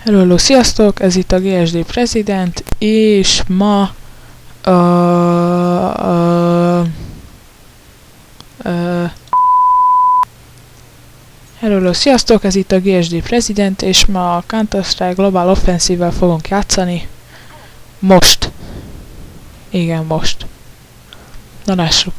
Hello, sziasztok! Ez itt a GSD President, és ma Hello, sziasztok! Ez itt a GSD President, és ma a Counter-Strike Global Offensive-vel fogunk játszani. Most. Igen, most. Na lássuk.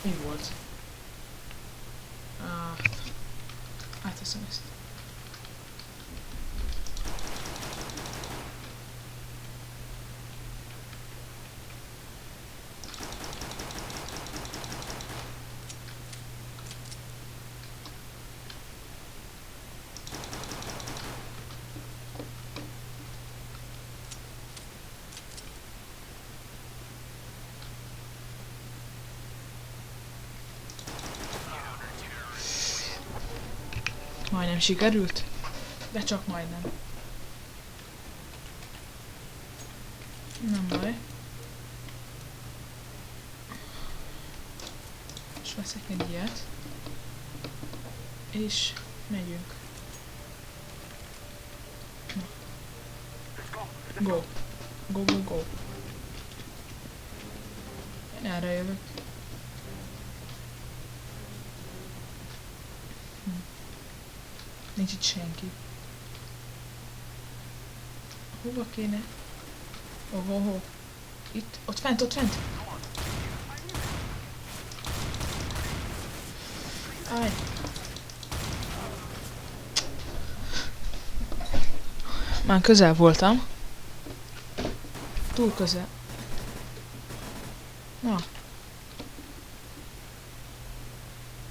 Mi volt? Áteszem ezt. Majdnem sikerült, de csak majdnem. Nem baj. És veszek egy ilyet. És megyünk. Na. Go. Go, go, go. Én erre jövök. Nincs itt senki. Hova kéne? Oh. Itt, ott fent, ott fent! Állj! Már közel voltam. Túl közel. Na.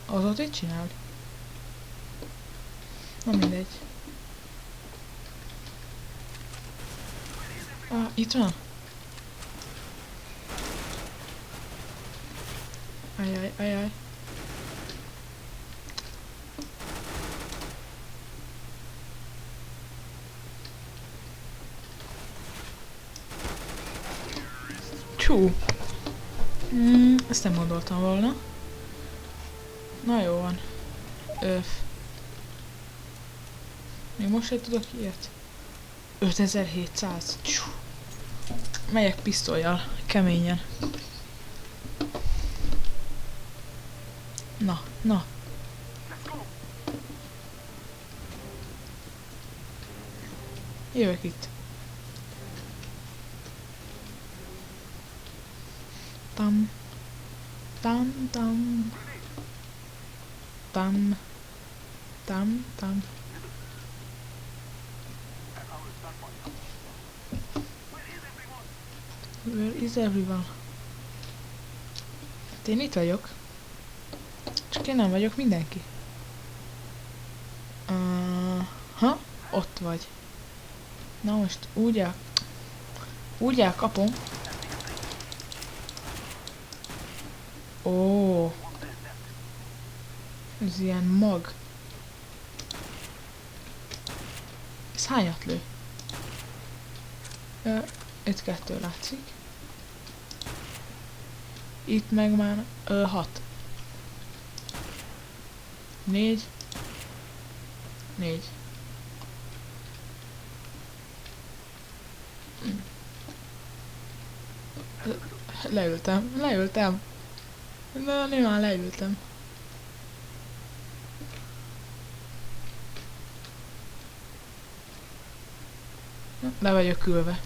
Az ott itt csinál? Na mindegy. Itt van? Ajaj. Csú. Ezt nem gondoltam volna. Na jó van. Még most sem tudok ilyet. 5700. Csú. Megyek pisztollyal, keményen. Na. Jövök itt. Tam. Where is everyone? Hát én itt vagyok. Csak én nem vagyok mindenki. Ott vagy. Na most úgy elkapom. Ó. Ez ilyen mag. Ez hányat lő? 5-2 látszik. Itt meg már 6. 4. Leültem. Na, én már leültem. Le vagyok ülve.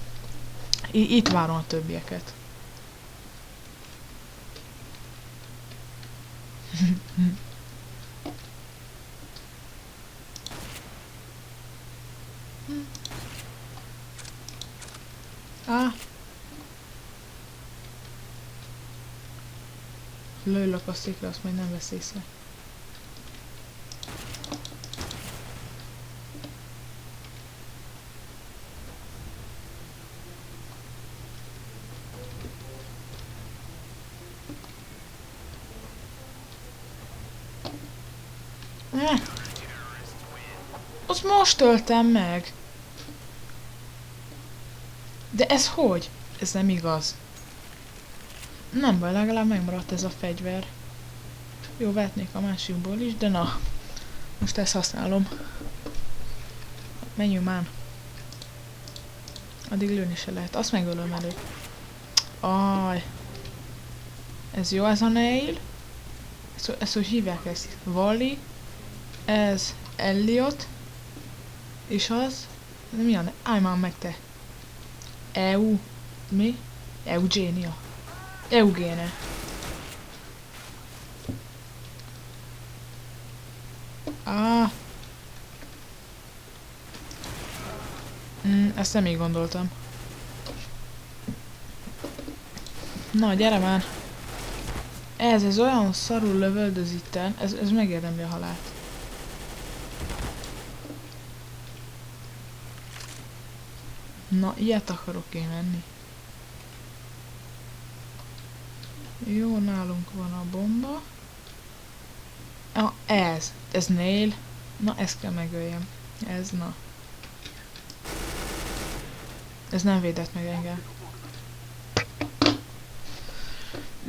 Itt várom a többieket. Lőlök a székre, azt majd nem vesz észre. Azt most töltem meg. De ez hogy? Ez nem igaz. Nem baj, legalább megmaradt ez a fegyver. Jó, vetnék a másikból is, de na. Most ezt használom. Menjünk már. Addig lőni se lehet. Azt megölöm előtt. Aj. Ez jó, ez a nail. Ezt hogy hívják ezt? Wally. Ez Elliot. És az... De mi a ne? Állj már meg te. Mi? Eugénia. Eugéne. Ezt nem így gondoltam. Na, gyere már! Ez olyan szarul lövöldöz itten, ez megérdemli a halált. Na, ilyet akarok én menni. Jó, nálunk van a bomba. Ez nail. Na, ezt kell megöljem. Ez, na. Ez nem védett meg engem.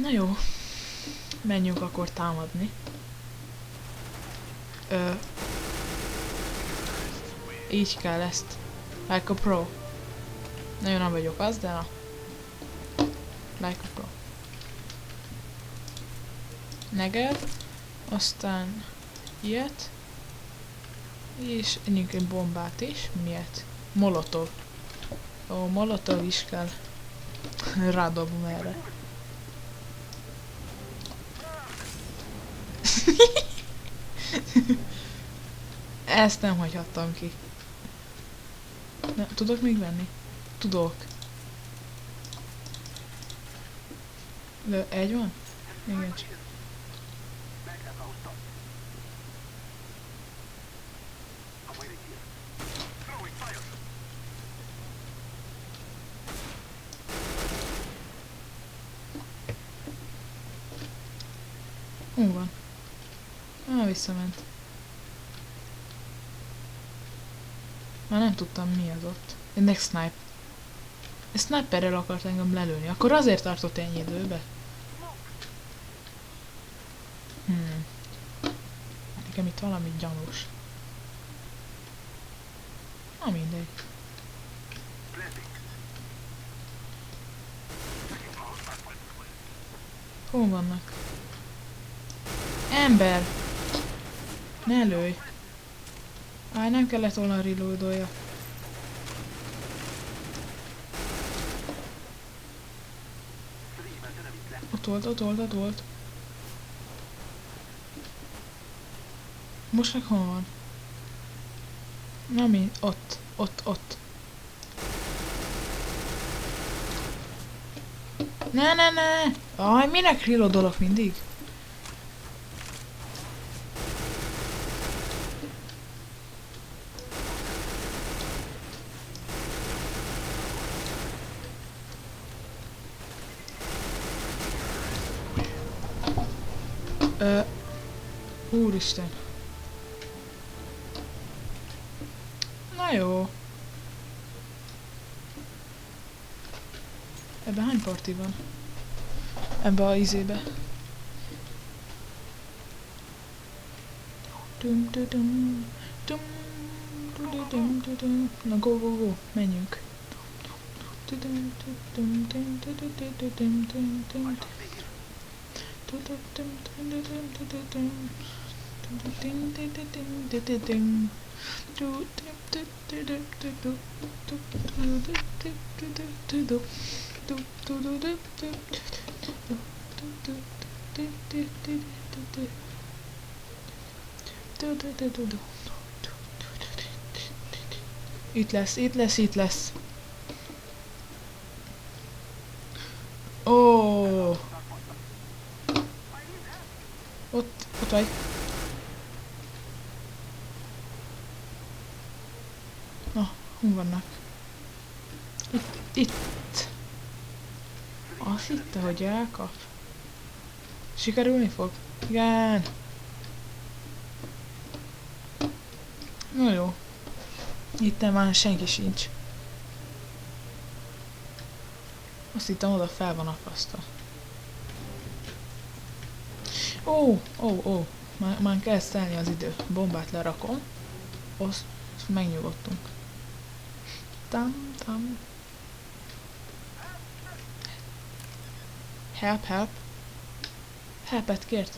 Na jó. Menjünk akkor támadni. Így kell ezt. Like a pro. Nagyon nem vagyok az, de na. Like a pro. Neged. Aztán ilyet. És ennyünk egy bombát is. Miért? Molotov. Ó, molotov is kell. Rádobom erre. Ezt nem hagyhattam ki. Tudok még venni? Tudok. De egy van? Igen. Hol van? Visszament. Már nem tudtam mi az ott. Ennek snipe. A sniperrel akart engem lelőni. Akkor azért tartott ennyi időbe? Nekem itt valami gyanús. Na mindegy. Hol vannak? Ember! Ne lőj! Nem kellett volna reloadolja. Ott volt. Most meg hol van? Na mi? Ott. Ne! Minek reloadolok mindig? Úristen. Na jó. Ebben hány parti van? Ebben a izébe. Na go, menjünk. Itt lesz. Ó! Ott vagy. Na, hol vannak? Itt. Azt hitte, hogy elkap. Sikerülni fog? Igen. Na jó. Itt már senki sincs. Azt hittem, oda fel van akasztva. Ó. Már kezd telni az idő. Bombát lerakom. Azt megnyugodtunk. Tam. Help. Helpet kért.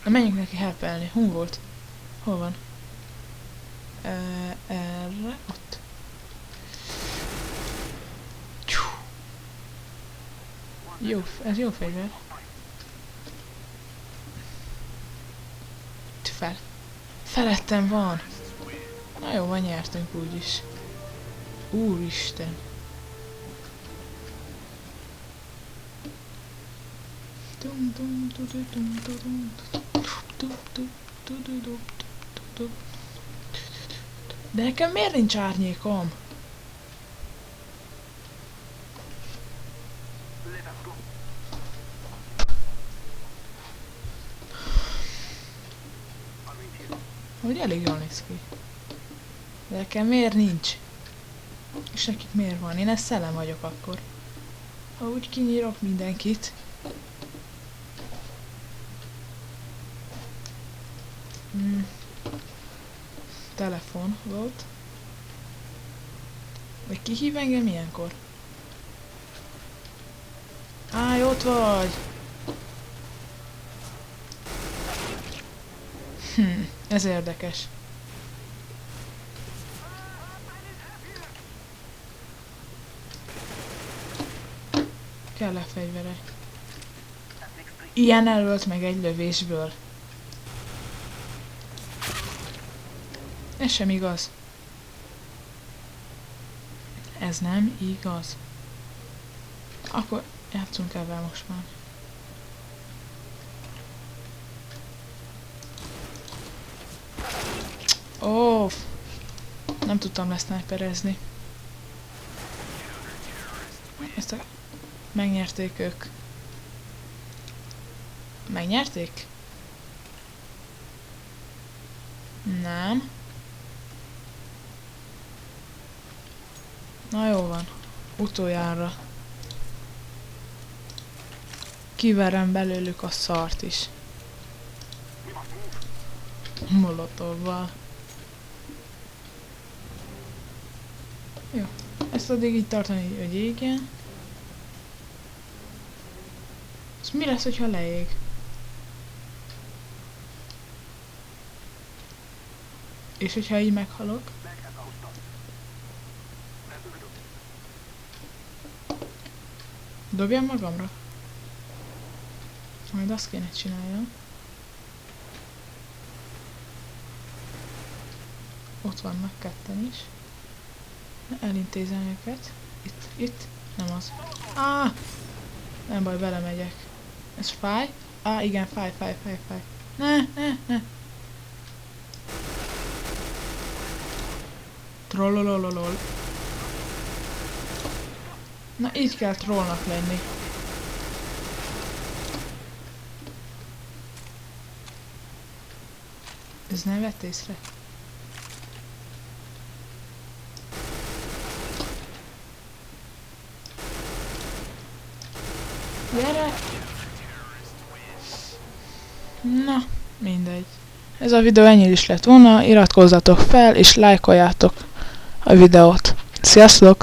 Na menjünk neki helpelni. Hun volt? Hol van? Erre. Ott. Jó, ez jó fegyver. Felettem van. Na jó, van, nyertünk úgyis. Úristen. De nekem miért nincs árnyékom? Hogy elég jól néz ki. De nekem miért nincs? És nekik miért van? Én ezt szellem vagyok akkor. Ha úgy kinyírok mindenkit. Telefon volt. Vagy ki hív engem ilyenkor? Áj, ott vagy! Ez érdekes. Kell-e fegyvere? Ilyen elölt meg egy lövésből. Ez sem igaz. Ez nem igaz. Akkor játszunk ebben most már. Ó, nem tudtam lesznájperezni. Ezt a... Megnyerték ők. Megnyerték? Nem. Na jó van. Utoljára. Kiverem belőlük a szart is. Molotovval. Jó. Ezt addig így tartani, hogy égjen. Ez mi lesz, hogyha leég? És hogyha így meghalok? Dobjam magamra? Majd azt kéne csináljam. Ott vannak ketten is. Elintézem őket. Itt. Nem az. Nem baj, belemegyek. Ez fáj? Igen, fáj. Ne. Trollolololol. Na, így kell trollnak lenni. Ez nem vett észre? Gyere! Na, mindegy. Ez a videó ennyi is lett volna, iratkozzatok fel és lájkoljátok a videót. Sziasztok!